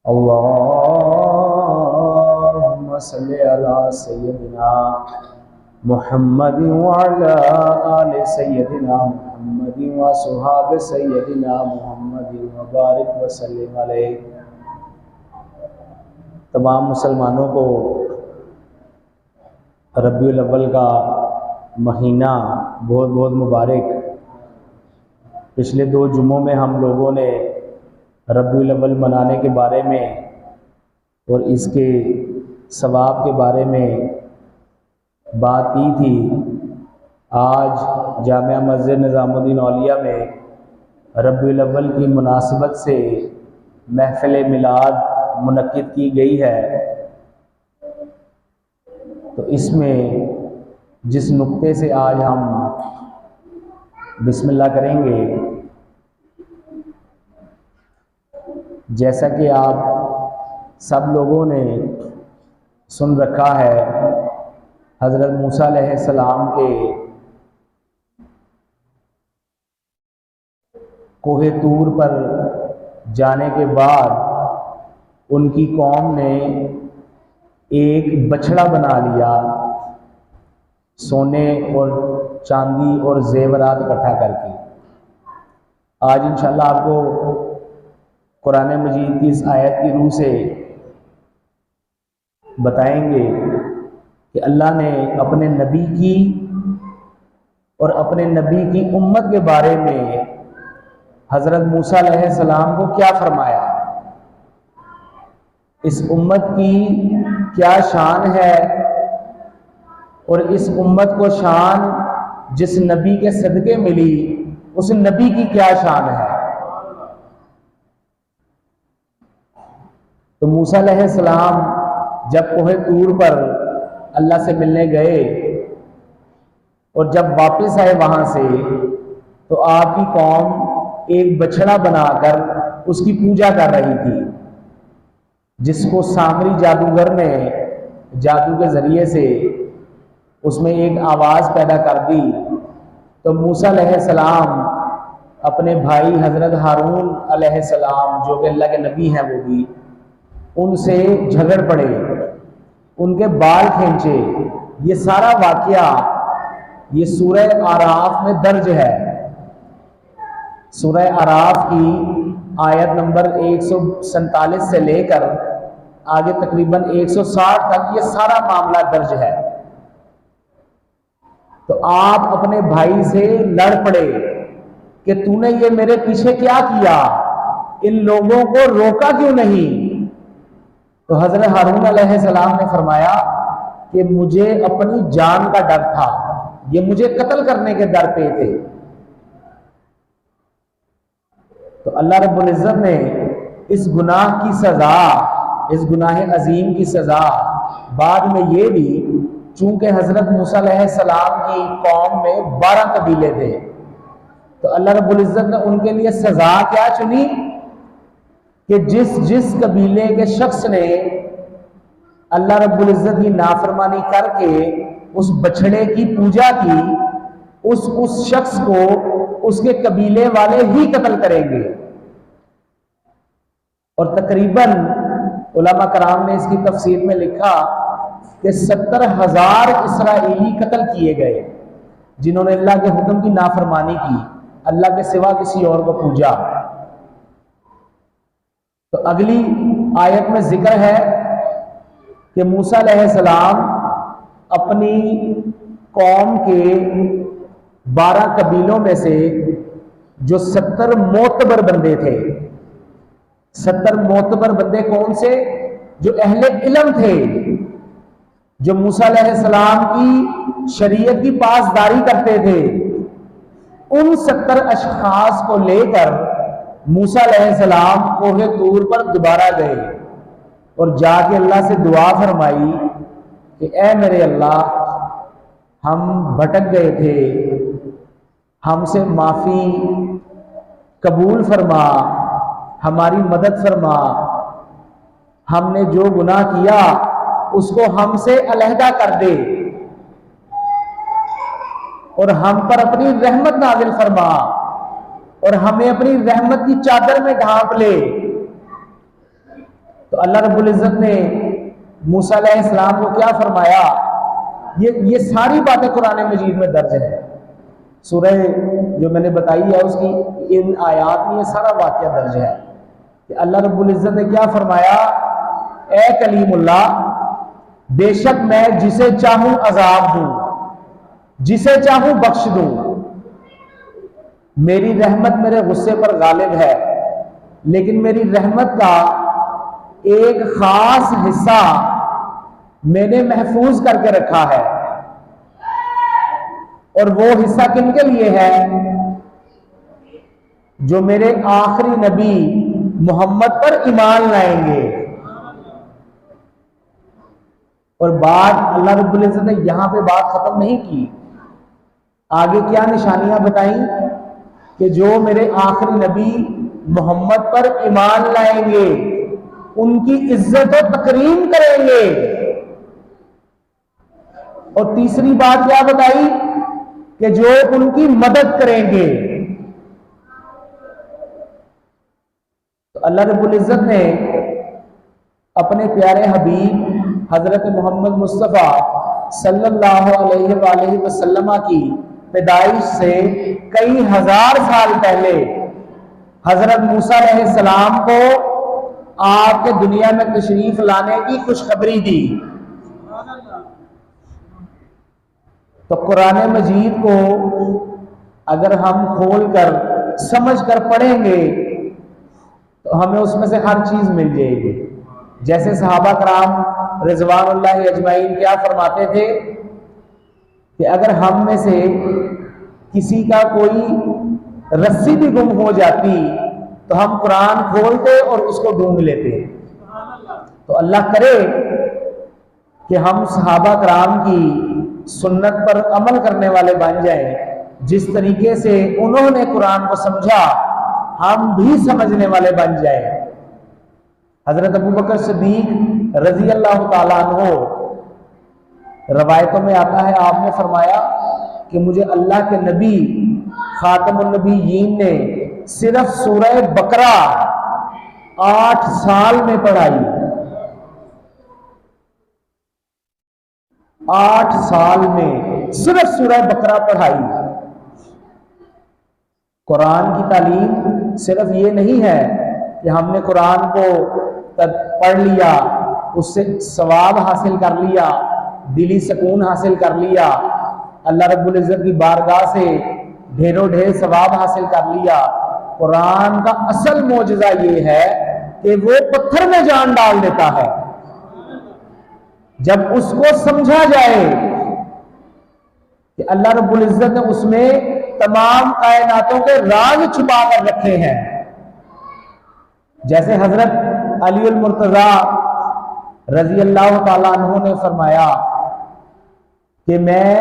अल्लाहुम्मा सल्लि अला सय्यदिना मुहम्मद व अला आलि सय्यदिना मुहम्मद व सुहाब सय्यदिना मुहम्मद व बारिक व सल्लिम अलैहि। तमाम मुसलमानों को रबीउल अव्वल का महीना बहुत बहुत मुबारक। पिछले 2 जुम्मों में हम लोगों ने रबीउल अव्वल मनाने के बारे में और इसके सवाब के बारे में बात की थी। आज जामिया मस्जिद निज़ामुद्दीन औलिया में रबीउल अव्वल की मुनासिबत से महफ़िल मिलाद मुनक्किद की गई है। तो इसमें जिस नुक्ते से आज हम बिस्मिल्लाह करेंगे, जैसा कि आप सब लोगों ने सुन रखा है, हज़रत मूसा अलैहिस्सलाम के कोहे तूर पर जाने के बाद उनकी कौम ने एक बछड़ा बना लिया, सोने और चांदी और जेवरात इकट्ठा करके। आज इंशाल्लाह आपको कुरान मजीद की इस आयत की रूह से बताएंगे कि अल्लाह ने अपने नबी की और अपने नबी की उम्मत के बारे में हज़रत मूसा अलैहिस्सलाम को क्या फरमाया, इस उम्मत की क्या शान है और इस उम्मत को शान जिस नबी के सदके मिली उस नबी की क्या शान है। तो मूसा अलैहिस्सलाम जब कोहे तूर पर अल्लाह से मिलने गए और जब वापस आए वहां से, तो आपकी कौम एक बछड़ा बनाकर उसकी पूजा कर रही थी, जिसको सामरी जादूगर ने जादू के ज़रिए से उसमें एक आवाज़ पैदा कर दी। तो मूसा अलैहिस्सलाम अपने भाई हज़रत हारून अलैहिस्सलाम, जो कि अल्लाह के नबी हैं, वो भी उनसे झगड़ पड़े, उनके बाल खींचे। ये सारा वाक़या ये सूरह आराफ में दर्ज है। सूरह आराफ की आयत नंबर 147 से लेकर आगे तकरीबन 160 तक ये सारा मामला दर्ज है। तो आप अपने भाई से लड़ पड़े कि तूने ये मेरे पीछे क्या किया, इन लोगों को रोका क्यों नहीं। तो हज़रत हारून अलैहिस्सलाम ने फरमाया कि मुझे अपनी जान का डर था, ये मुझे कत्ल करने के डर पे थे। तो अल्लाह रब्बुल इज़्ज़त ने इस गुनाह की सज़ा, इस गुनाह अजीम की सज़ा बाद में ये दी, चूंकि हज़रत मूसा अलैहिस्सलाम की कौम में 12 कबीले थे, तो अल्लाह रब्बुल इज़्ज़त ने उनके लिए सज़ा क्या चुनी कि जिस जिस कबीले के शख्स ने अल्लाह रब्बुल इज़्ज़त की नाफरमानी करके उस बछड़े की पूजा की, उस शख्स को उसके कबीले वाले ही कत्ल करेंगे। और तकरीबन उलमा कराम ने इसकी तफसीर में लिखा कि 70,000 इसराइली कत्ल किए गए, जिन्होंने अल्लाह के हुक्म की नाफरमानी की, अल्लाह के सिवा किसी और को पूजा। तो अगली आयत में जिक्र है कि मूसा अलैहिस्सलाम अपनी कौम के 12 कबीलों में से जो 70 मोतबर बंदे थे, 70 मोतबर बंदे कौन से, जो अहले इल्म थे, जो मूसा अलैहिस्सलाम की शरीयत की पासदारी करते थे, उन 70 अशखास को लेकर मूसा अलैहिस्सलाम कोहे तूर पर दोबारा गए और जाके अल्लाह से दुआ फरमाई कि ए मेरे अल्लाह, हम भटक गए थे, हमसे माफ़ी कबूल फरमा, हमारी मदद फरमा, हमने जो गुनाह किया उसको हमसे अलहदा कर दे और हम पर अपनी रहमत नाजिल फरमा और हमें अपनी रहमत की चादर में ढांप ले। तो अल्लाह रब्बुल इज़्ज़त ने मूसा अलैहिस्सलाम को क्या फरमाया, ये सारी बातें कुरान मजीद में दर्ज है। सूरह जो मैंने बताई है उसकी इन आयात में ये सारा वाक़या दर्ज है कि अल्लाह रब्बुल इज़्ज़त ने क्या फरमाया, ए कलीमुल्लाह, बेशक मैं जिसे चाहूं अजाब दूं, जिसे चाहूं बख्श दूं, मेरी रहमत मेरे गुस्से पर गालिब है, लेकिन मेरी रहमत का एक खास हिस्सा मैंने महफूज करके रखा है। और वो हिस्सा किनके लिए है? जो मेरे आखिरी नबी मोहम्मद पर ईमान लाएंगे। और बात अल्लाह रब्बुल इज़्ज़त ने यहां पे बात खत्म नहीं की, आगे क्या निशानियां बताई कि जो मेरे आखिरी नबी मोहम्मद पर ईमान लाएंगे उनकी इज्जत और तकरीम करेंगे। और तीसरी बात क्या बताई कि जो उनकी मदद करेंगे। तो अल्लाह रब्बुल इज़्ज़त ने अपने प्यारे हबीब हजरत मोहम्मद मुस्तफ़ा सल्लल्लाहु अलैहि वसल्लम की पैदाइश से कई हजार साल पहले हजरत मूसा अलैहिस्सलाम को आपके दुनिया में तशरीफ लाने की खुशखबरी दी। तो कुरान मजीद को अगर हम खोल कर समझ कर पढ़ेंगे तो हमें उसमें से हर चीज मिल जाएगी। जैसे सहाबा कराम रिज़वानुल्लाह अजमाइन क्या फरमाते थे कि अगर हम में से किसी का कोई रस्सी भी गुम हो जाती तो हम कुरान खोलते और उसको ढूंढ लेते। तो अल्लाह करे कि हम सहाबा कराम की सुन्नत पर अमल करने वाले बन जाएं। जिस तरीके से उन्होंने कुरान को समझा हम भी समझने वाले बन जाएं। हजरत अबू बकर सिद्दीक रजी अल्लाह ताला अन्हो, रवायतों में आता है, आपने फरमाया कि मुझे अल्लाह के नबी खातमुन नबीयीन ने सिर्फ सूरह बकरा 8 साल में पढ़ाई। 8 साल में सिर्फ सूरह बकरा पढ़ाई। कुरान की तालीम सिर्फ ये नहीं है कि हमने कुरान को पढ़ लिया, उससे सवाब हासिल कर लिया, दिली सुकून हासिल कर लिया, अल्लाह रब्बुल इज़्ज़त की बारगाह से ढेरों ढेर सवाब हासिल कर लिया। कुरान का असल मौजज़ा ये है कि वो पत्थर में जान डाल देता है। जब उसको समझा जाए कि अल्लाह रब्बुल इज़्ज़त ने उसमें तमाम कायनातों के राज छुपा कर रखे हैं। जैसे हजरत अली मुर्तजा रजी अल्लाह ताला अन्हु ने फरमाया कि मैं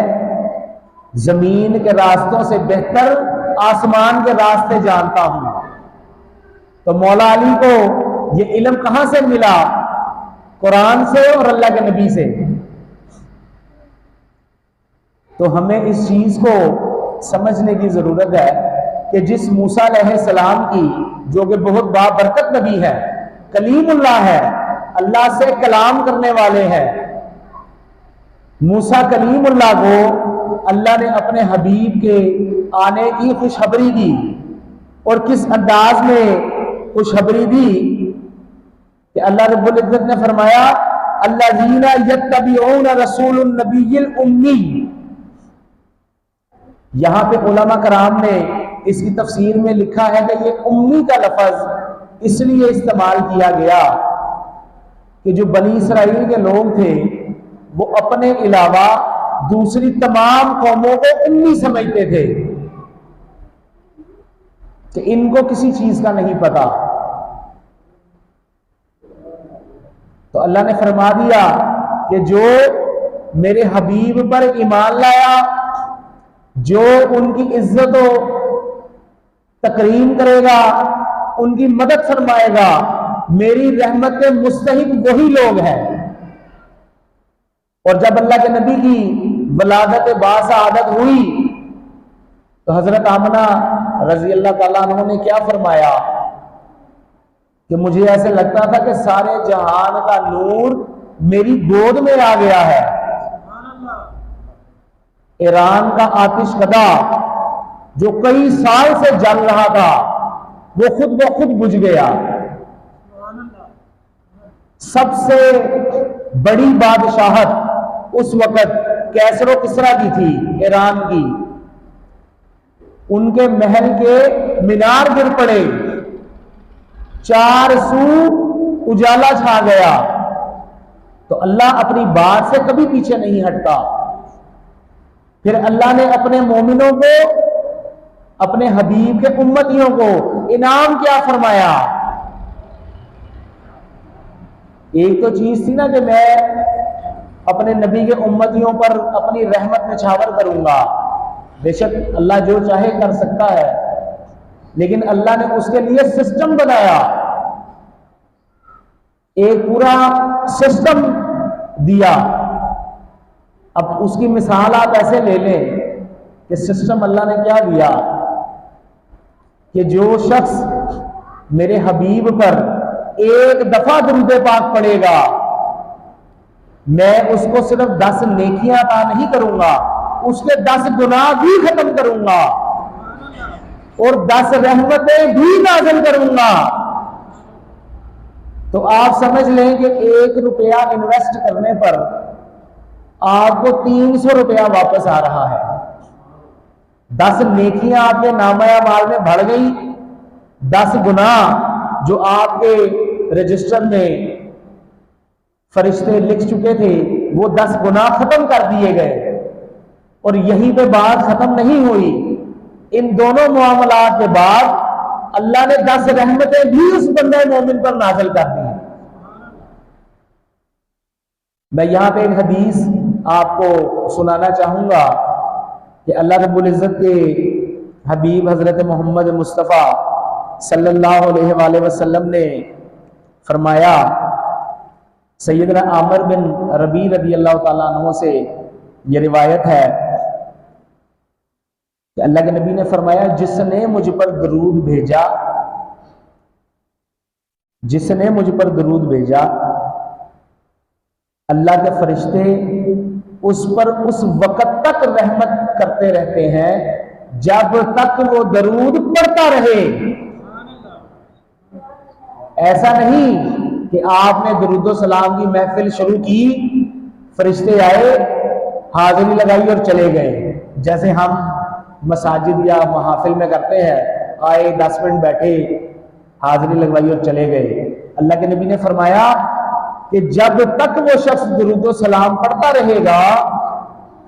जमीन के रास्तों से बेहतर आसमान के रास्ते जानता हूं। तो मौला अली को ये इल्म कहां से मिला? कुरान से और अल्लाह के नबी से। तो हमें इस चीज को समझने की जरूरत है कि जिस मूसा अलैहिस्सलाम की, जो कि बहुत बाबरकत नबी है, कलीमुल्लाह है, अल्लाह से कलाम करने वाले हैं, मूसा कलीमुल्लाह को अल्लाह ने अपने हबीब के आने की खुशखबरी दी। और किस अंदाज में खुशखबरी दी कि अल्लाह रब्बुल इज़्ज़त ने फरमाया, अल्लज़ीना यत्तबिऊना रसूलन नबिय्यिल उम्मी। यहां पे उलमा कराम ने इसकी तफसीर में लिखा है कि ये उम्मी का लफ्ज इसलिए इस्तेमाल किया गया कि जो बनी इसराइल के लोग थे वो अपने अलावा दूसरी तमाम कौमों को उम्मी समझते थे कि इनको किसी चीज का नहीं पता। तो अल्लाह ने फरमा दिया कि जो मेरे हबीब पर ईमान लाया, जो उनकी इज्जत और तकरीम करेगा, उनकी मदद फरमाएगा, मेरी रहमत के मुस्तहिक वही लोग हैं। और जब अल्लाह के नबी की वलादत बासआदत हुई तो हजरत आमना रजी अल्लाह ताला अन्हा ने क्या फरमाया कि मुझे ऐसे लगता था कि सारे जहान का नूर मेरी गोद में आ गया है। ईरान का आतिशकदा जो कई साल से जल रहा था वो खुद ब खुद बुझ गया। सबसे बड़ी बादशाहत उस वक्त कैसरो किसरा की थी, ईरान की। उनके महल के मीनार गिर पड़े, 4 सू उजाला छा गया। तो अल्लाह अपनी बात से कभी पीछे नहीं हटता। फिर अल्लाह ने अपने मोमिनों को, अपने हबीब के उम्मतियों को इनाम क्या फरमाया। एक तो चीज थी ना कि मैं अपने नबी के उम्मतियों पर अपनी रहमत निछावर करूंगा। बेशक अल्लाह जो चाहे कर सकता है, लेकिन अल्लाह ने उसके लिए सिस्टम बनाया, एक पूरा सिस्टम दिया। अब उसकी मिसाल आप ऐसे ले लें कि सिस्टम अल्लाह ने क्या दिया कि जो शख्स मेरे हबीब पर एक दफा दुरूद पाक पड़ेगा, मैं उसको सिर्फ 10 नेकियां अता नहीं करूंगा, उसके 10 गुनाह भी खत्म करूंगा और 10 रहमतें भी नाज़िल करूंगा। तो आप समझ लें कि 1 रुपया इन्वेस्ट करने पर आपको 300 रुपया वापस आ रहा है। 10 नेकियां आपके नामा-ए-अमाल में बढ़ गई, 10 गुनाह जो आपके रजिस्टर में फरिश्ते लिख चुके थे वो 10 गुनाह खत्म कर दिए गए। और यहीं पे बात खत्म नहीं हुई, इन दोनों मामलात के बाद अल्लाह ने 10 रहमतें भी उस बंदे मोमिन पर नाज़िल कर दी। मैं यहां पे एक हदीस आपको सुनाना चाहूंगा कि अल्लाह रब्बुल इज़्ज़त के हबीब हजरत मोहम्मद मुस्तफ़ा सल्लल्लाहु अलैहि वसल्लम ने फरमाया, सैयदना आमिर बिन रबी रदी अल्लाह ताला अन्हु से यह रिवायत है कि अल्लाह के नबी ने फरमाया, जिसने मुझ पर दरूद भेजा, जिसने मुझ पर दरूद भेजा, अल्लाह के फरिश्ते उस पर उस वक़्त तक रहमत करते रहते हैं जब तक वो दरूद पढ़ता रहे। ऐसा नहीं कि आपने दरूद सलाम की महफिल शुरू की, फरिश्ते आए, हाजिरी लगाई और चले गए, जैसे हम मसाजिद या महाफिल में करते हैं, आए 10 मिनट बैठे, हाजिरी लगवाई और चले गए। अल्लाह के नबी ने फरमाया कि जब तक वो शख्स दरूद सलाम पढ़ता रहेगा,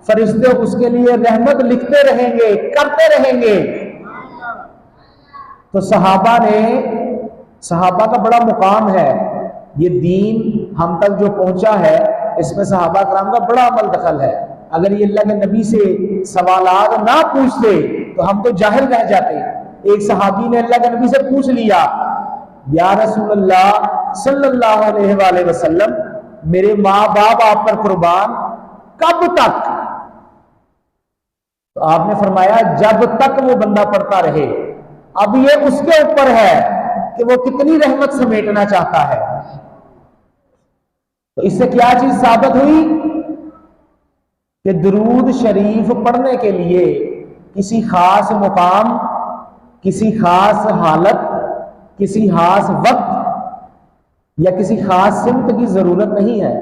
फरिश्ते उसके लिए रहमत लिखते रहेंगे, करते रहेंगे। तो सहाबा का बड़ा मुकाम है, ये दीन हम तक जो पहुंचा है इसमें सहाबा कराम का बड़ा अमल दखल है। अगर ये अल्लाह के नबी से सवालात ना पूछते तो हम तो जाहिल रह जाते। एक सहाबी ने अल्लाह के नबी से पूछ लिया, या रसूलल्लाह सल्लल्लाहु अलैहि वसल्लम, मेरे माँ बाप आप पर कुर्बान, कब तक? तो आपने फरमाया, जब तक वो बंदा पढ़ता रहे। अब ये उसके ऊपर है कि वो कितनी रहमत समेटना चाहता है। तो इससे क्या चीज साबित हुई कि दुरूद शरीफ पढ़ने के लिए किसी खास मुकाम, किसी खास हालत, किसी खास वक्त या किसी खास सिमत की जरूरत नहीं है।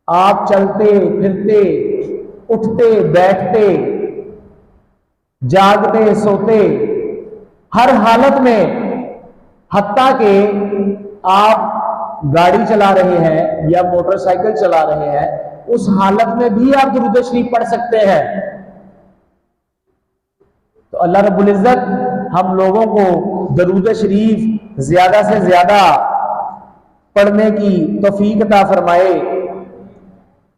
आप चलते फिरते, उठते बैठते, जागते सोते, हर हालत में, हत्ता के आप गाड़ी चला रहे हैं या मोटरसाइकिल चला रहे हैं, उस हालत में भी आप दुरूद शरीफ पढ़ सकते हैं। तो अल्लाह रब्बुल इज़्ज़त हम लोगों को दुरूद शरीफ ज्यादा से ज्यादा पढ़ने की तौफीक अता फरमाए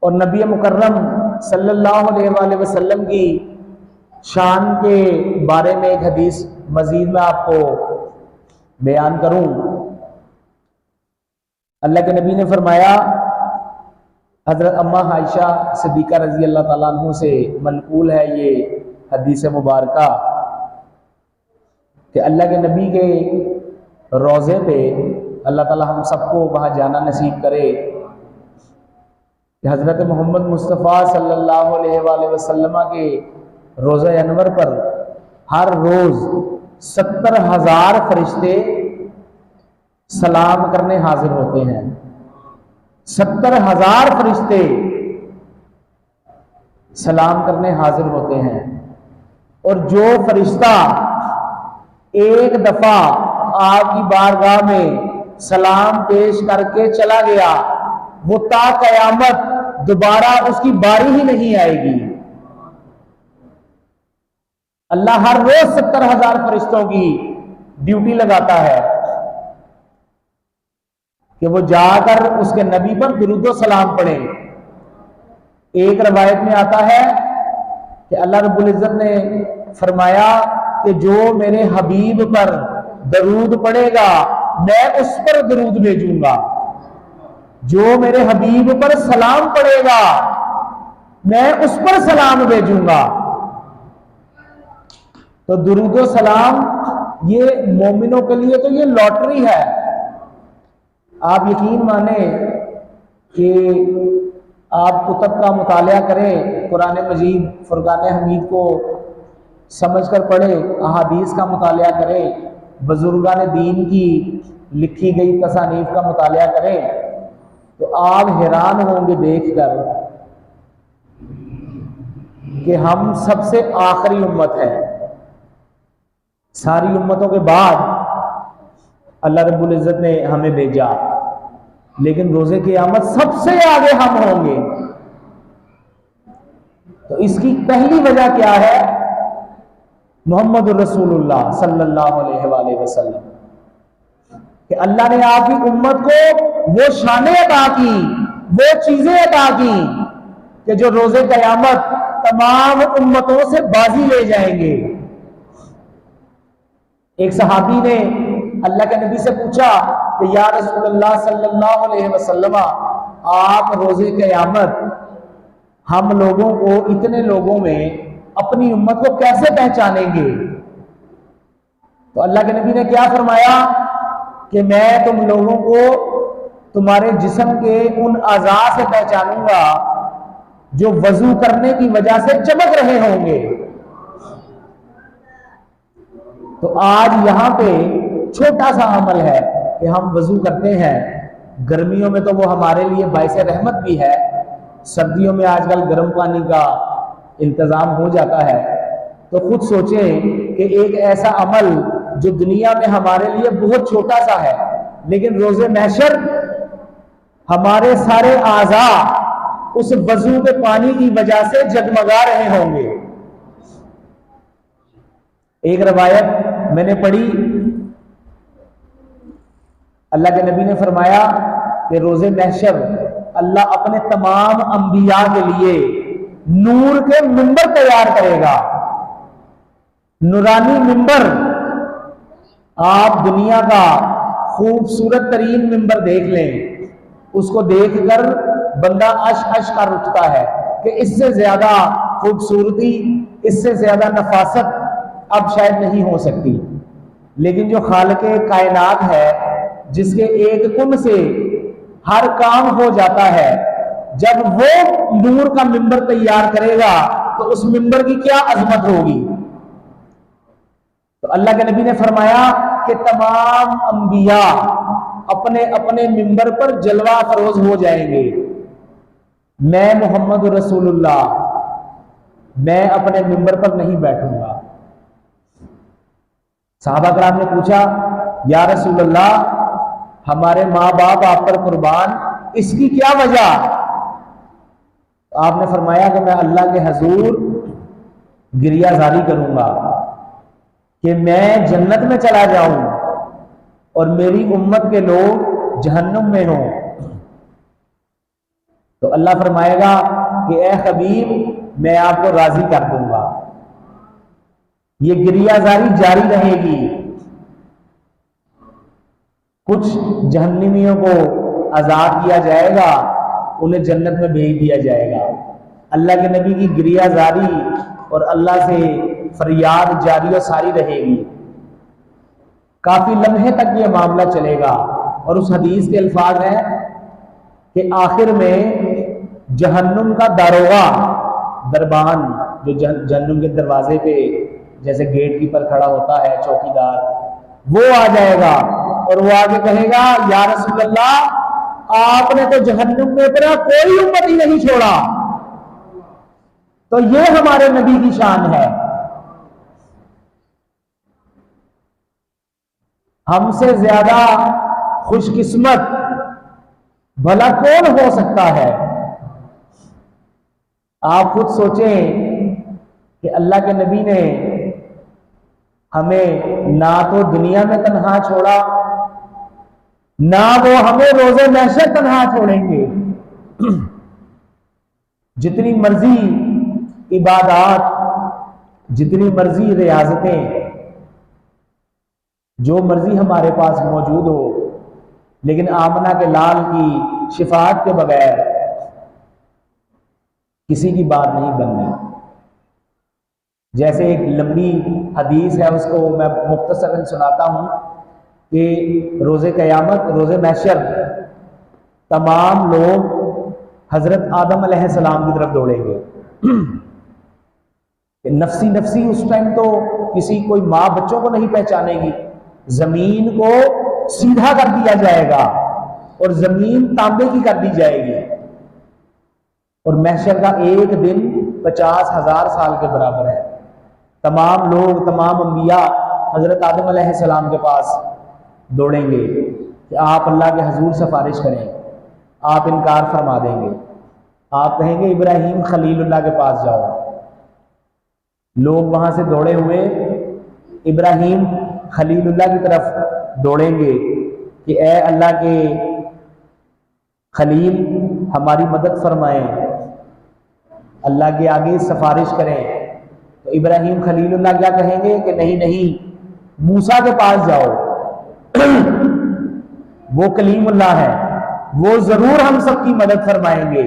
और नबी मुकर्रम सल्लल्लाहु अलैहि वसल्लम की शान के बारे में एक हदीस मजीद में आपको बयान करूं। अल्लाह के नबी ने फरमाया, हजरत अम्मा आयशा सिद्दीक़ा रजी अल्लाह ताला अन्हु से मनकूल है ये हदीस मुबारका कि अल्लाह के नबी के रोज़े पे, अल्लाह ताला हम सबको वहाँ जाना नसीब करे कि हज़रत मोहम्मद मुस्तफ़ा सल्लल्लाहु अलैहि वसल्लम के रोज़ा अनवर पर हर रोज़ 70,000 फरिश्ते सलाम करने हाजिर होते हैं। 70,000 फरिश्ते सलाम करने हाजिर होते हैं। और जो फरिश्ता एक दफा आपकी बारगाह में सलाम पेश करके चला गया, वो ता कयामत दोबारा उसकी बारी ही नहीं आएगी। अल्लाह हर रोज 70,000 फरिश्तों की ड्यूटी लगाता है कि वो जाकर उसके नबी पर दुरूदो सलाम पढ़े। एक रवायत में आता है कि अल्लाह रब्बुल इज्जत ने फरमाया कि जो मेरे हबीब पर दरूद पढ़ेगा मैं उस पर दरूद भेजूंगा, जो मेरे हबीब पर सलाम पढ़ेगा मैं उस पर सलाम भेजूंगा। तो दुरूदो सलाम ये मोमिनों के लिए तो ये लॉटरी है। आप यकीन माने कि आप कुतब का मुतालिया करें, कुरान मजीद फुरकान हमीद को समझ कर पढ़ें, अहादीस का मुतालिया करें, बुजुर्गान दीन की लिखी गई तसानीफ का मुतालिया करें, तो आप हैरान होंगे देखकर कि हम सबसे आखिरी उम्मत है। सारी उम्मतों के बाद अल्लाह रब्बुल इज्जत ने हमें भेजा, लेकिन रोज़े क़यामत सबसे आगे हम होंगे। तो इसकी पहली वजह क्या है? मोहम्मद रसूलुल्लाह सल्लल्लाहु अलैहि वसल्लम, कि अल्लाह ने आपकी उम्मत को वो शानें अता की, वो चीजें अता की कि जो रोज़े क़यामत तमाम उम्मतों से बाजी ले जाएंगे। एक सहाबी ने अल्लाह के नबी से पूछा कि या रसूलल्लाह सल्लल्लाहु अलैहि वसल्लम, आप रोज़े क़यामत हम लोगों को, इतने लोगों में अपनी उम्मत को कैसे पहचानेंगे? तो अल्लाह के नबी ने क्या फरमाया कि मैं तुम लोगों को तुम्हारे जिस्म के उन अज़ा से पहचानूंगा जो वजू करने की वजह से चमक रहे होंगे। तो आज यहां पे छोटा सा अमल है कि हम वजू करते हैं। गर्मियों में तो वो हमारे लिए बाइसे रहमत भी है, सर्दियों में आजकल गर्म पानी का इंतजाम हो जाता है। तो खुद सोचें कि एक ऐसा अमल जो दुनिया में हमारे लिए बहुत छोटा सा है, लेकिन रोज़े महशर हमारे सारे आज़ा उस वजू के पानी की वजह से जगमगा रहे होंगे। एक रवायत मैंने पढ़ी, अल्लाह के नबी ने फरमाया कि रोज़े महशर अल्लाह अपने तमाम अंबिया के लिए नूर के मिंबर तैयार करेगा। नूरानी मिंबर, आप दुनिया का खूबसूरत तरीन मिंबर देख लें, उसको देखकर बंदा अश अश कर उठता है कि इससे ज्यादा खूबसूरती, इससे ज्यादा नफासत अब शायद नहीं हो सकती। लेकिन जो खालिक़े कायनात है, जिसके एक कुन से हर काम हो जाता है, जब वो नूर का मिंबर तैयार करेगा तो उस मिंबर की क्या अजमत होगी। तो अल्लाह के नबी ने फरमाया कि तमाम अंबिया अपने अपने मिंबर पर जलवा फरोज हो जाएंगे। मैं मोहम्मद रसूलुल्लाह, मैं अपने मिंबर पर नहीं बैठूंगा। सहाबा कराम ने पूछा, या रसूलल्लाह, हमारे माँ बाप आप पर कुर्बान, इसकी क्या वजह? आपने फरमाया कि मैं अल्लाह के हजूर गिरियाजारी करूंगा कि मैं जन्नत में चला जाऊं और मेरी उम्मत के लोग जहन्नुम में हों। तो अल्लाह फरमाएगा कि ए हबीब, मैं आपको राजी कर दूंगा। ये गिरियाजारी जारी रहेगी। कुछ जहन्नमियों को आजाद किया जाएगा, उन्हें जन्नत में भेज दिया जाएगा। अल्लाह के नबी की गिरियाजारी और अल्लाह से फरियाद जारी और सारी रहेगी। काफी लम्हे तक ये मामला चलेगा। और उस हदीस के अल्फाज हैं कि आखिर में जहन्नुम का दारोगा, दरबान, जो जहन्नुम के दरवाजे पे जैसे गेट कीपर खड़ा होता है, चौकीदार, वो आ जाएगा और वो आगे कहेगा, या रसूल अल्लाह, आपने तो जहन्नुम में अपना कोई उम्मती नहीं छोड़ा। तो ये हमारे नबी की शान है। हमसे ज्यादा खुशकिस्मत भला कौन हो सकता है? आप खुद सोचें कि अल्लाह के नबी ने हमें ना तो दुनिया में तन्हा छोड़ा, ना वो हमें रोजे महशर तन्हा छोड़ेंगे। जितनी मर्जी इबादत, जितनी मर्जी रियाजतें, जो मर्जी हमारे पास मौजूद हो, लेकिन आमना के लाल की शिफात के बगैर किसी की बात नहीं बननी। जैसे एक लंबी हदीस है, उसको मैं मुख्तसरन सुनाता हूं कि रोज़े क़यामत, रोज़े महशर, तमाम लोग हज़रत आदम अलैहिस्सलाम की तरफ दौड़ेंगे। नफसी नफसी उस टाइम तो किसी कोई माँ बच्चों को नहीं पहचानेगी। जमीन को सीधा कर दिया जाएगा और जमीन तांबे की कर दी जाएगी। और महशर का एक दिन 50,000 साल के बराबर है। तमाम लोग, तमाम अंबिया हजरत आदम अलैहिस्सलाम के पास दौड़ेंगे कि आप अल्लाह के हजूर सिफारिश करें। आप इनकार फरमा देंगे। आप कहेंगे इब्राहीम खलीलुल्लाह के पास जाओ। लोग वहां से दौड़े हुए इब्राहीम खलीलुल्लाह की तरफ दौड़ेंगे कि ए अल्लाह के खलील, हमारी मदद फरमाएं, अल्लाह के आगे सिफारिश करें। तो इब्राहीम खलीलुल्लाह क्या कहेंगे कि नहीं नहीं, मूसा के पास जाओ, वो कलीमुल्लाह है, वो जरूर हम सबकी मदद फरमाएंगे।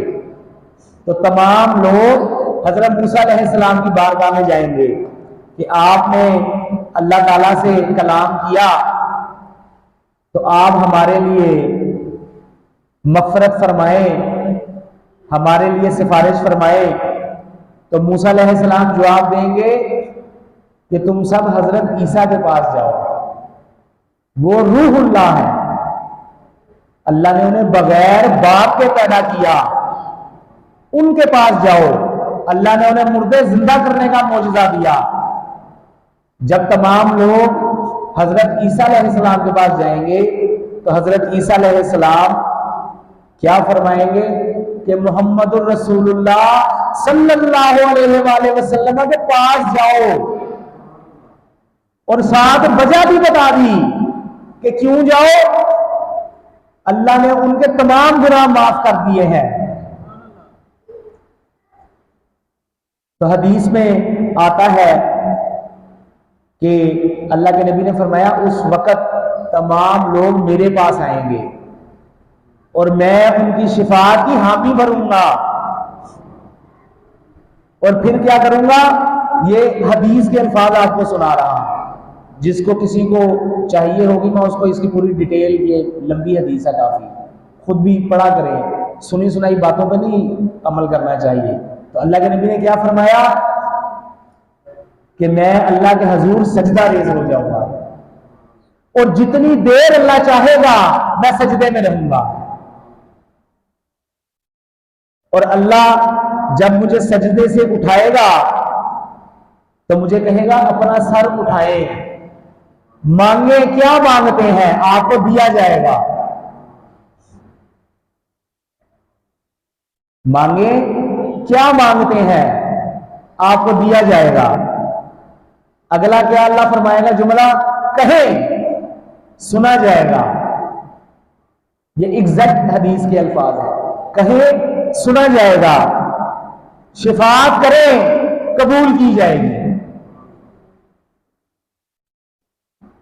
तो तमाम लोग हजरत मूसा अलैहिस्सलाम की बारगाह में जाएंगे कि आपने अल्लाह ताला से कलाम किया, तो आप हमारे लिए मग़फ़िरत फरमाएं, हमारे लिए सिफारिश फरमाएं। तो मूसा अलैहिस्सलाम जवाब देंगे कि तुम सब हजरत ईसा के पास जाओ, वो रूहुल्लाह है, अल्लाह ने उन्हें बगैर बाप के पैदा किया, उनके पास जाओ, अल्लाह ने उन्हें मुर्दे जिंदा करने का मौजज़ा दिया। जब तमाम लोग हजरत ईसा अलैहिस्सलाम के पास जाएंगे तो हजरत ईसा अलैहिस्सलाम क्या फरमाएंगे कि मुहम्मदुर रसूलुल्लाह सल्लल्लाहु अलैहि वसल्लम के पास जाओ, और साथ वजह भी बता दी कि क्यों जाओ। अल्लाह ने उनके तमाम गुनाह माफ कर दिए हैं। तो हदीस में आता है कि अल्लाह के नबी ने फरमाया, उस वक़्त तमाम लोग मेरे पास आएंगे और मैं उनकी शिफात की हामी भरूंगा। और फिर क्या करूंगा, ये हदीस के अल्फाज आपको सुना रहा हूं। जिसको किसी को चाहिए होगी मैं उसको इसकी पूरी डिटेल, ये लंबी हदीस है काफी, खुद भी पढ़ा करें, सुनी सुनाई बातों पर नहीं अमल करना चाहिए। तो अल्लाह के नबी ने क्या फरमाया कि मैं अल्लाह के हजूर सजदा रेज हो जाऊंगा और जितनी देर अल्लाह चाहेगा मैं सजदे में रहूंगा। और अल्लाह जब मुझे सजदे से उठाएगा तो मुझे कहेगा अपना सर उठाए, मांगे क्या मांगते हैं, आपको दिया जाएगा। मांगे क्या मांगते हैं, आपको दिया जाएगा। अगला क्या अल्लाह फरमाएगा, जुमला कहे सुना जाएगा। ये एग्जैक्ट हदीस के अल्फाज है, कहे सुना जाएगा, शिफात करें कबूल की जाएगी।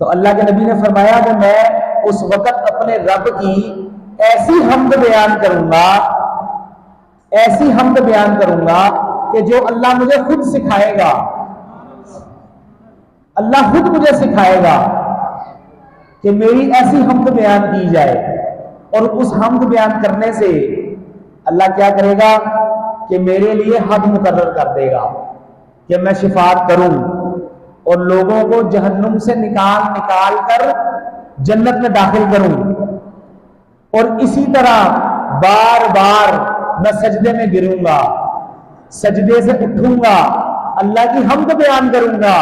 तो अल्लाह के नबी ने फरमाया कि मैं उस वक़्त अपने रब की ऐसी हम्द बयान करूंगा, ऐसी हम्द बयान करूंगा कि जो अल्लाह मुझे खुद सिखाएगा, अल्लाह खुद मुझे सिखाएगा। कि मेरी ऐसी हम्द बयान की जाए, और उस हम्द बयान करने से अल्लाह क्या करेगा कि मेरे लिए हद मुकर्रर कर देगा कि मैं शिफात करूं और लोगों को जहन्नुम से निकाल निकाल कर जन्नत में दाखिल करूं। और इसी तरह बार बार मैं सजदे में गिरूंगा, सजदे से उठूंगा, अल्लाह की हम्द बयान करूंगा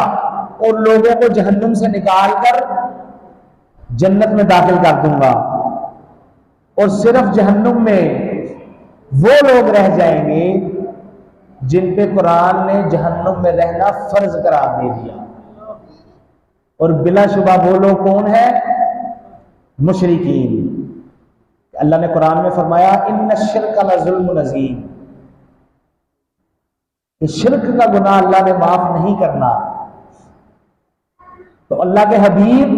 और लोगों को जहन्नुम से निकाल कर जन्नत में दाखिल कर दूंगा। और सिर्फ जहन्नुम में वो लोग रह जाएंगे जिन पे कुरान ने जहन्नुम में रहना फर्ज करार दे दिया। और बिलाशुबा वो लोग कौन है? मुशरिकीन। अल्लाह ने कुरान में फरमाया इन्न शिर्क लजुल्मुन अज़ीम, शिर्क का गुनाह अल्लाह ने माफ नहीं करना। तो अल्लाह के हबीब,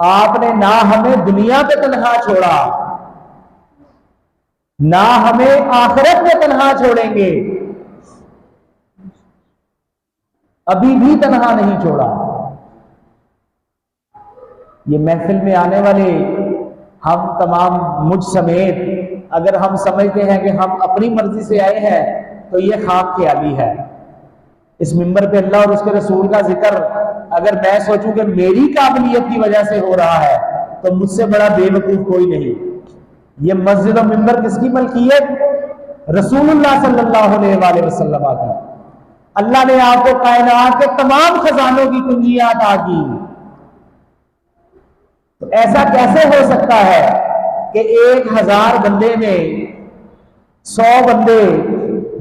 आपने ना हमें दुनिया पे तन्हा छोड़ा, ना हमें आखिरत में तन्हा छोड़ेंगे, अभी भी तन्हा नहीं छोड़ा। ये महफिल में आने वाले हम तमाम, मुझ समेत, अगर हम समझते हैं कि हम अपनी मर्जी से आए हैं तो ये खाम ख्याली है। इस मिंबर पे अल्लाह और उसके रसूल का जिक्र अगर मैं सोचूं कि मेरी काबिलियत की वजह से हो रहा है तो मुझसे बड़ा बेवकूफ कोई नहीं। ये मस्जिद और मिंबर किसकी मलकियत? रसूलुल्लाह सल्लल्लाहु अलैहि वसल्लम की। अल्लाह ने आपको कायनात के तमाम खजानों की कुंजियां अता की। तो ऐसा कैसे हो सकता है कि 1000 बंदे में 100 बंदे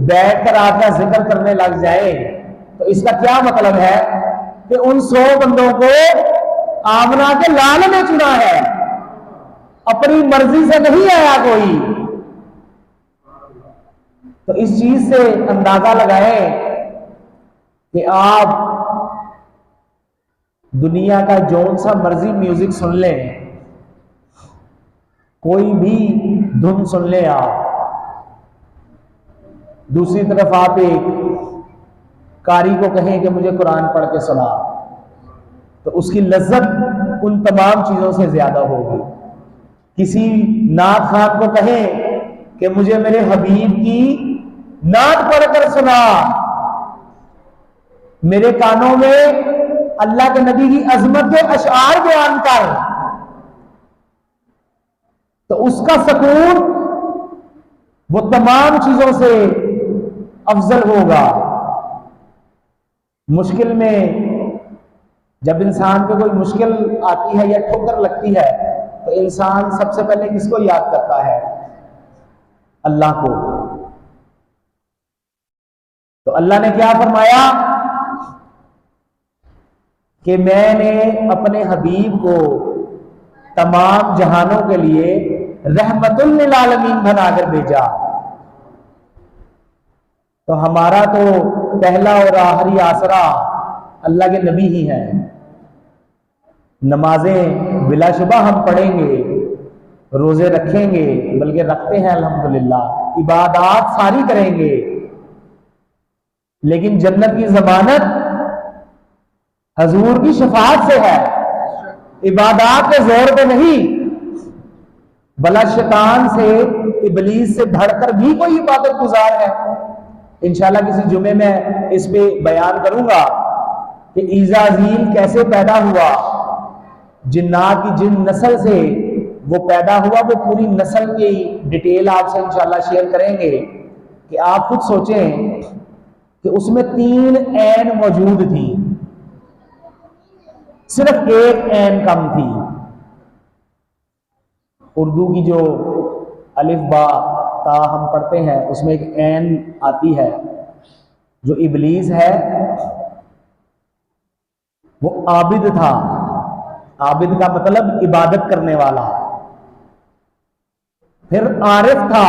बैठकर आपका जिक्र करने लग जाए? तो इसका क्या मतलब है कि उन 100 बंदों को आमना के लाल ने चुना है, अपनी मर्जी से नहीं आया कोई। तो इस चीज से अंदाजा लगाएं कि आप दुनिया का जौन सा मर्जी म्यूजिक सुन लें, कोई भी धुन सुन लें आप, दूसरी तरफ आप एक कारी को कहें कि मुझे कुरान पढ़ के सुना, तो उसकी लज्जत उन तमाम चीजों से ज्यादा होगी। किसी नात खान को कहें कि मुझे मेरे हबीब की नात पढ़कर सुना, मेरे कानों में अल्लाह के नबी की अजमत के अशआर बयान कर, तो उसका सुकून वो तमाम चीजों से अफजल होगा। मुश्किल में जब इंसान पे कोई मुश्किल आती है या ठोकर लगती है तो इंसान सबसे पहले किसको याद करता है? अल्लाह को। तो अल्लाह ने क्या फरमाया कि मैंने अपने हबीब को तमाम जहानों के लिए रहमतुल लिल आलमीन बनाकर भेजा। तो हमारा तो पहला और आखिरी आसरा अल्लाह के नबी ही हैं। नमाजें बिलाशुबा हम पढ़ेंगे, रोजे रखेंगे, बल्कि रखते हैं अल्हम्दुलिल्लाह, इबादत सारी करेंगे, लेकिन जन्नत की जमानत हजूर की शफाअत से है, इबादत के जोर पे नहीं। भला शैतान से, इबलीस से बढ़कर भी कोई इबादत गुजार है? इंशाल्लाह किसी जुमे में इस पे बयान करूंगा कि इज़ाज़ील कैसे पैदा हुआ, जिन्नात की जिन नस्ल से वो पैदा हुआ, वो पूरी नस्ल की डिटेल आपसे इंशाल्लाह शेयर करेंगे कि आप खुद सोचें कि उसमें 3 ऐन मौजूद थी, सिर्फ एक ऐन कम थी। उर्दू की जो अलिफ बा ता हम पढ़ते हैं उसमें एक ऐन आती है। जो इबलीस है वो आबिद था, आबिद का मतलब इबादत करने वाला। फिर आरिफ था,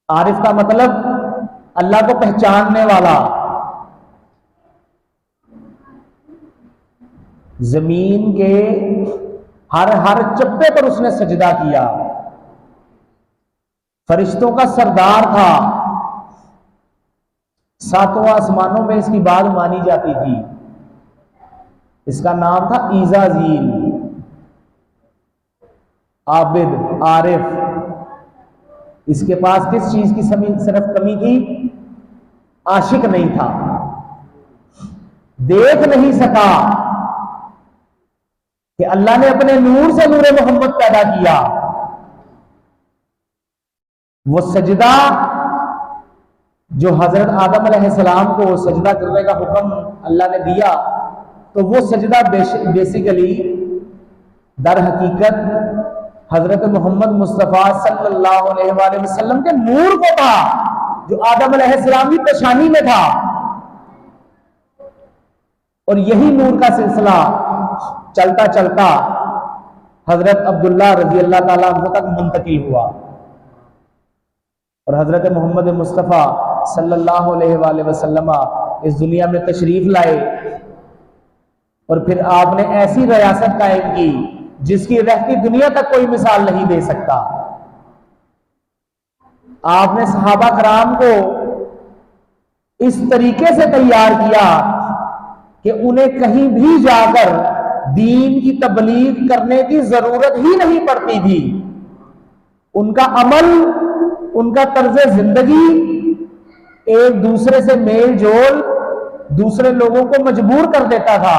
आरिफ का मतलब अल्लाह को पहचानने वाला। जमीन के हर हर चप्पे पर उसने सजदा किया, फरिश्तों का सरदार था, 7 आसमानों में इसकी बात मानी जाती थी। इसका नाम था ईजाजील, आबिद, आरिफ। इसके पास किस चीज की सिर्फ कमी थी? आशिक नहीं था, देख नहीं सका कि अल्लाह ने अपने नूर से नूर मोहम्मद पैदा किया। वो सजदा जो हजरत आदम अलैहिस्सलाम को सजदा करने का हुक्म अल्लाह ने दिया, तो वो सजदा बेसिकली दर हकीकत हजरत मोहम्मद मुस्तफ़ा सल्लल्लाहु अलैहि वसल्लम के नूर को था, जो आदम अलैहिस्सलाम की पेशानी में था। और यही नूर का सिलसिला चलता चलता हजरत अब्दुल्ला रजी अल्लाह ताला अन्हु तक मुंतकिल हुआ, और हजरत मोहम्मद मुस्तफ़ा सल्लल्लाहु अलैहि वसल्लम इस दुनिया में तशरीफ लाए। और फिर आपने ऐसी रियासत कायम की जिसकी रहती दुनिया तक कोई मिसाल नहीं दे सकता। आपने सहाबा कराम को इस तरीके से तैयार किया कि उन्हें कहीं भी जाकर दीन की तबलीग करने की जरूरत ही नहीं पड़ती थी। उनका अमल, उनका तर्ज जिंदगी एक दूसरे से मेल जोल दूसरे लोगों को मजबूर कर देता था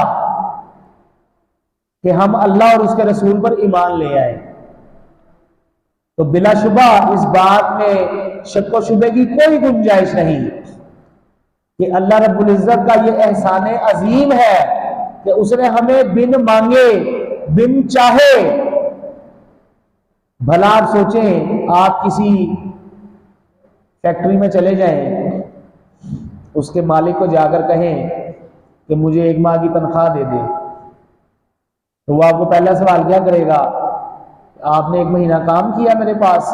कि हम अल्लाह और उसके रसूल पर ईमान ले आए। तो बिलाशुबा इस बात में शक व शुबे की कोई गुंजाइश नहीं कि अल्लाह रब्बुल इज्जत का ये एहसान अजीम है कि उसने हमें बिन मांगे, बिन चाहे, भला आप सोचें, आप किसी फैक्ट्री में चले जाएं, उसके मालिक को जाकर कहें कि मुझे 1 माह की तनख्वाह दे दे, तो वो आपको पहला सवाल क्या करेगा? आपने 1 महीना काम किया मेरे पास?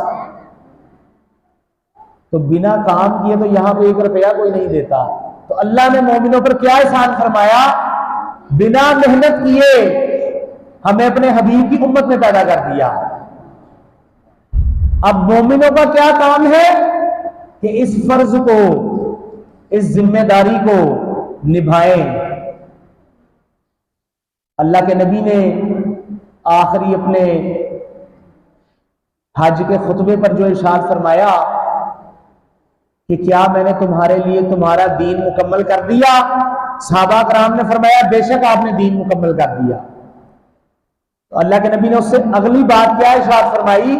तो बिना काम किए तो यहां पे 1 रुपया कोई नहीं देता। तो अल्लाह ने मोमिनों पर क्या एहसान फरमाया? बिना मेहनत किए हमें अपने हबीब की उम्मत में पैदा कर दिया। अब मोमिनों का क्या काम है कि इस फर्ज को, इस जिम्मेदारी को निभाएं। अल्लाह के नबी ने आखिरी अपने हज के खुतबे पर जो इरशाद फरमाया कि क्या मैंने तुम्हारे लिए तुम्हारा दीन मुकम्मल कर दिया? सहाबा कराम ने फरमाया बेशक आपने दीन मुकम्मल कर दिया। तो अल्लाह के नबी ने उससे अगली बात क्या इरशाद फरमाई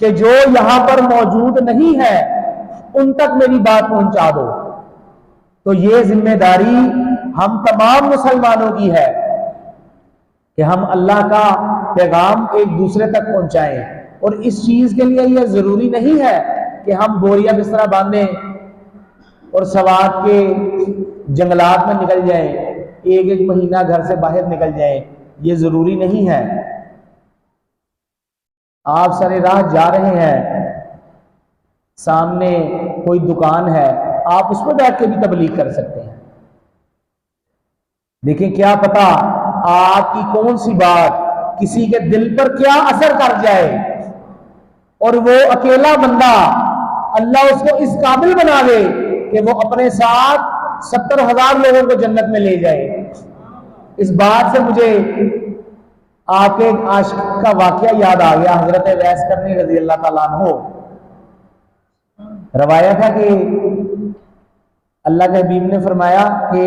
कि जो यहां पर मौजूद नहीं है उन तक मेरी बात पहुंचा दो। तो ये जिम्मेदारी हम तमाम मुसलमानों की है कि हम अल्लाह का पैगाम एक दूसरे तक पहुंचाएं। और इस चीज के लिए यह जरूरी नहीं है कि हम बोरिया बिस्तरा बांधें और सवात के जंगलात में निकल जाएं, 1-1 महीना घर से बाहर निकल जाएं, ये जरूरी नहीं है। आप सारे राह जा रहे हैं, सामने कोई दुकान है, आप उस पर बैठ के भी तबलीग कर सकते हैं। देखिए क्या पता आपकी कौन सी बात किसी के दिल पर क्या असर कर जाए और वो अकेला बंदा अल्लाह उसको इस काबिल बना दे कि वो अपने साथ 70,000 लोगों को जन्नत में ले जाए। इस बात से मुझे आपके एक आशिक का वाकया याद आ गया। हजरत वैस करनी रजी अल्लाह ताला अन्हु, रवायत है कि अल्लाह के हबीब ने फरमाया कि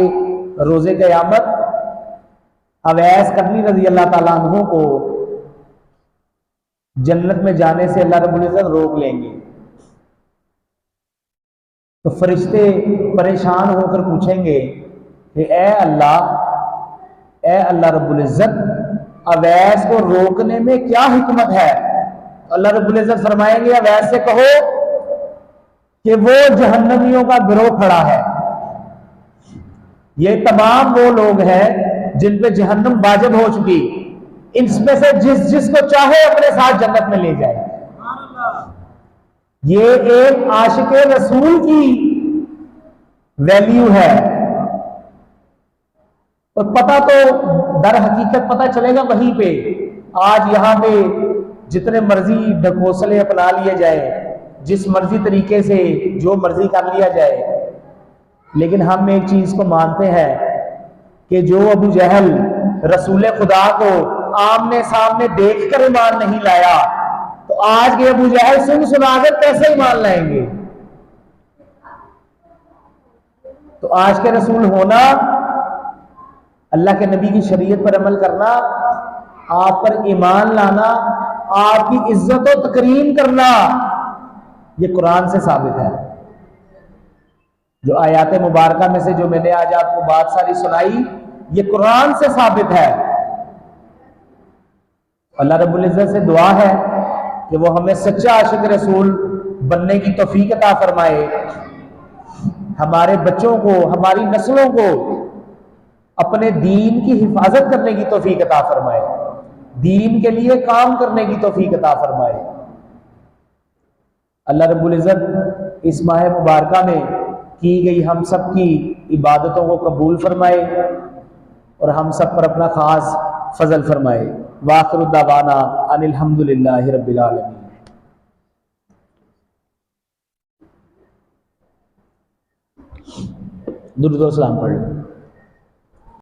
रोजे क़यामत अवैस करनी रजी अल्लाह ताला अन्हु को जन्नत में जाने से अल्लाह रब्बुल इज्जत रोक लेंगे। तो फरिश्ते परेशान होकर पूछेंगे कि ए अल्लाह रब्बुल इज्जत, अवैस को रोकने में क्या हिकमत है? तो अल्लाह रब्बुल इज्जत फरमाएंगे अवैस से कहो कि वो जहन्नमियों का गिरोह खड़ा है। ये तमाम वो लोग हैं जिन पे जहन्नम वाजिब हो चुकी, इनमें से जिसको चाहे अपने साथ जन्नत में ले जाए। ये एक आशिक रसूल की वैल्यू है। और पता तो दर हकीकत पता चलेगा वहीं पे। आज यहां पे जितने मर्जी ढकोसले अपना लिए जाए, जिस मर्जी तरीके से जो मर्जी कर लिया जाए, लेकिन हम एक चीज को मानते हैं कि जो अबू जहल रसूल खुदा को आमने सामने देखकर ईमान नहीं लाया, तो आज के अबू जहल सुन सुनाकर कैसे ईमान लाएंगे? तो आज के रसूल होना, अल्लाह के नबी की शरीयत पर अमल करना, आप पर ईमान लाना, आपकी इज्जत और तकरीम करना, ये कुरान से साबित है। जो आयात मुबारका में से जो मैंने आज आपको बात सारी सुनाई, ये कुरान से साबित है। अल्लाह रब्बुल इज्जत से दुआ है कि वो हमें सच्चा आशिक रसूल बनने की तौफीक अता फरमाए, हमारे बच्चों को, हमारी नस्लों को अपने दीन की हिफाजत करने की तौफीक अता फरमाए, दीन के लिए काम करने की तौफीक अता फरमाए। अल्लाह रब्बुल इज्जत इस माह मुबारका में की गई हम सब की इबादतों को कबूल फरमाए और हम सब पर अपना खास फजल फरमाए। वाखिरु दावाना अनिल हम्दुलिल्लाहि रब्बिल आलमीन। दुरूद व सलाम पढ़ लो।